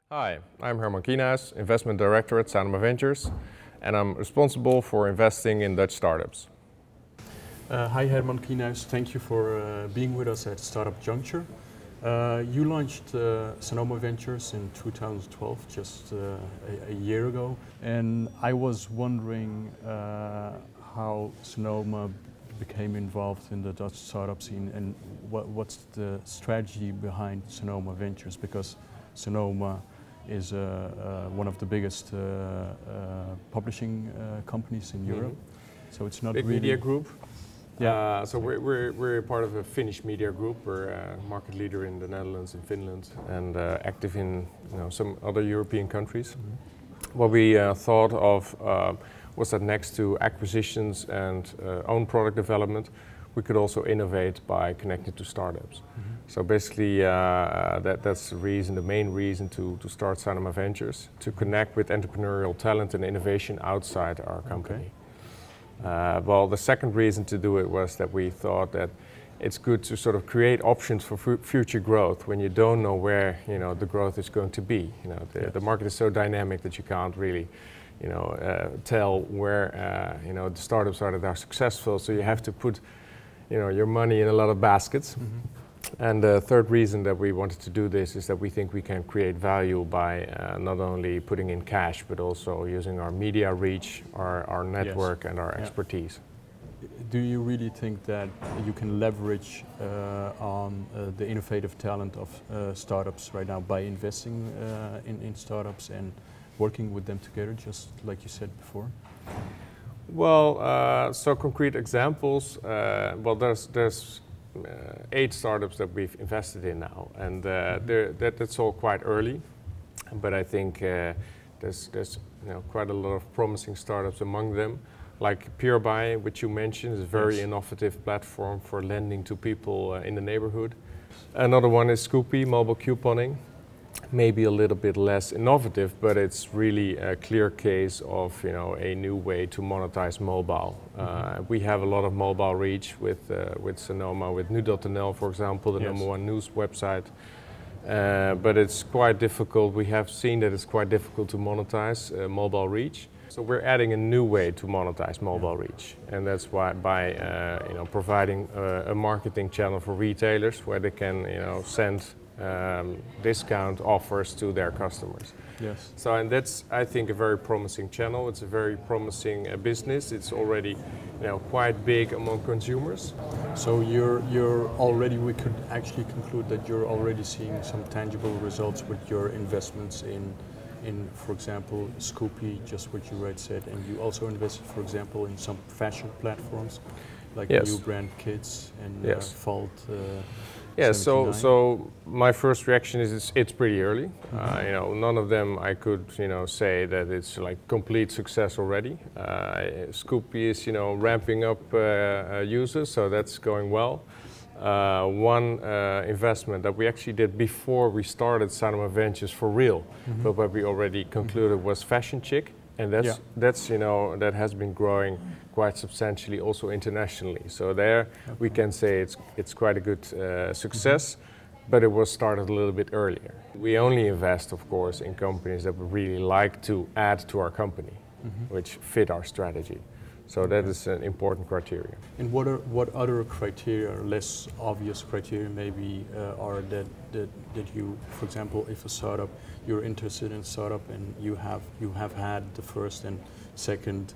Hi, I'm Herman Kienhuis, Investment Director at Sanoma Ventures, and I'm responsible for investing in Dutch startups. Hi Herman Kienhuis, thank you for being with us at StartupJuncture. You launched Sanoma Ventures in 2012, just a year ago, and I was wondering how Sanoma became involved in the Dutch startup scene and what's the strategy behind Sanoma Ventures, because Sanoma is one of the biggest publishing companies in Europe. So it's not Big really media group. Yeah. So we're part of a Finnish media group. We're a market leader in the Netherlands and Finland, and active in some other European countries. What we thought of was that next to acquisitions and own product development, we could also innovate by connecting to startups. So basically, that's the reason, the main reason to start Sanoma Ventures, to connect with entrepreneurial talent and innovation outside our company. Well, the second reason to do it was that we thought that it's good to sort of create options for future growth when you don't know where the growth is going to be. The market is so dynamic that you can't really tell where the startups are that are successful. So you have to put your money in a lot of baskets. And the third reason that we wanted to do this is that we think we can create value by not only putting in cash, but also using our media reach, our network, and our expertise. Do you really think that you can leverage on the innovative talent of startups right now by investing in startups and working with them together, just like you said before? Well, so concrete examples, well, there's 8 startups that we've invested in now, and that's all quite early, but I think there's quite a lot of promising startups among them, like PeerBuy, which you mentioned, is a very innovative platform for lending to people in the neighborhood. Another one is Scoopy, mobile couponing. Maybe a little bit less innovative, but it's really a clear case of a new way to monetize mobile. We have a lot of mobile reach with Sanoma, with nu.nl, for example, the #1 news website. But it's quite difficult. We have seen that it's quite difficult to monetize mobile reach. So we're adding a new way to monetize mobile reach, and that's why by providing a marketing channel for retailers where they can send discount offers to their customers. Yes. So, and that's, I think, a very promising channel. It's a very promising business. It's already quite big among consumers. So you're already, we could actually conclude that you're already seeing some tangible results with your investments in, for example, Scoopy, just what you said, and you also invested, for example, in some fashion platforms like New Brand Kids and Fault. Yeah, so my first reaction is it's pretty early. None of them I could say that it's like complete success already. Scoopy is ramping up users, so that's going well. One investment that we actually did before we started Sanoma Ventures for real, but what we already concluded was Fashion Chick, and that has been growing quite substantially also internationally. So there we can say it's quite a good success, but it was started a little bit earlier. We only invest, of course, in companies that we really like to add to our company, which fit our strategy. So that is an important criteria. And what other criteria, less obvious criteria maybe, are that you, for example, if a startup, you're interested in a startup and you have had the first and second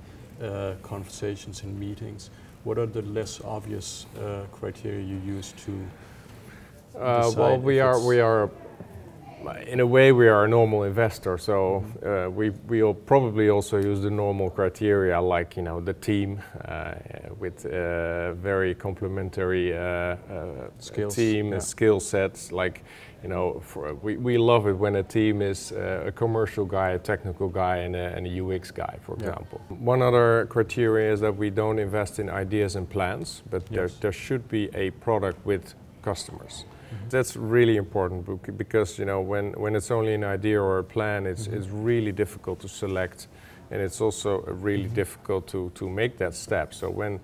conversations and meetings, what are the less obvious criteria you use to decide? Well, we are in a way we are a normal investor, so we'll probably also use the normal criteria, like the team with very complementary skills, team and skill sets. Like we love it when a team is a commercial guy, a technical guy, and a UX guy, for example. One other criteria is that we don't invest in ideas and plans, but there should be a product with customers. That's really important because when it's only an idea or a plan, it's really difficult to select, and it's also really difficult to make that step. So when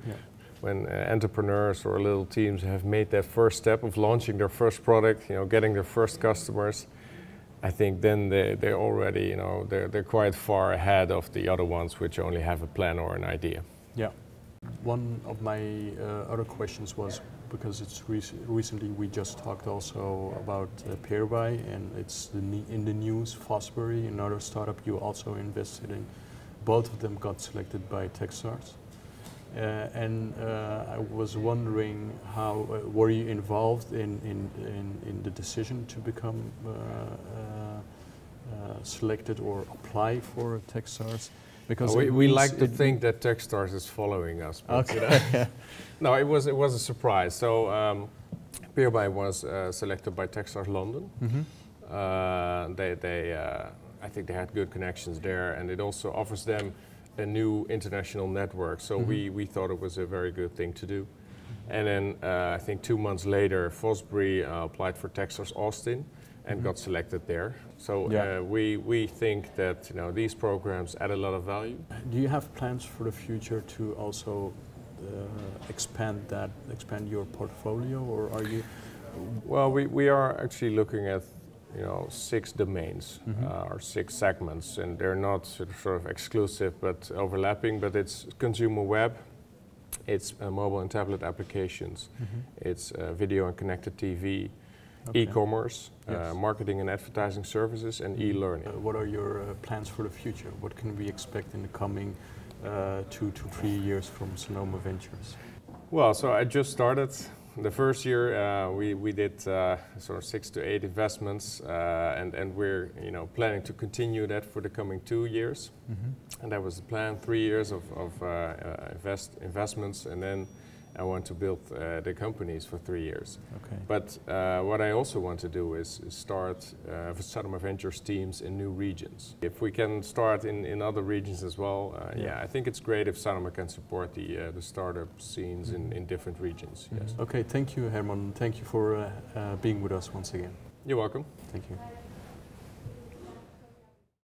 entrepreneurs or little teams have made that first step of launching their first product, getting their first customers, I think then they're already, they're quite far ahead of the other ones which only have a plan or an idea. Yeah. One of my other questions was, because it's recently we just talked also about Hereby, and it's in the news, Fosbury, another startup you also invested in. Both of them got selected by Techstars. And I was wondering how, were you involved in the decision to become selected or apply for Techstars? Because we like to think that Techstars is following us. But, okay. No, it was a surprise. So Hereby was selected by Techstars London. I think they had good connections there, and it also offers them a new international network. So we thought it was a very good thing to do. And then I think 2 months later, Fosbury applied for Techstars Austin and got selected there. So we think that these programs add a lot of value. Do you have plans for the future to also expand your portfolio, or are you? Well, we are actually looking at 6 domains or 6 segments, and they're not sort of exclusive but overlapping. But it's consumer web, it's mobile and tablet applications, it's video and connected TV. Okay. E-commerce, marketing and advertising services, and e-learning. What are your plans for the future? What can we expect in the coming 2 to 3 years from Sanoma Ventures? Well, so I just started. The first year we did sort of 6 to 8 investments, and we're planning to continue that for the coming 2 years. And that was the plan: 3 years of investments, and then I want to build the companies for 3 years. Okay. But what I also want to do is start Sanoma Ventures teams in new regions. If we can start in other regions as well, I think it's great if Sanoma can support the startup scenes in different regions. Yes. Okay, thank you, Herman. Thank you for being with us once again. You're welcome. Thank you.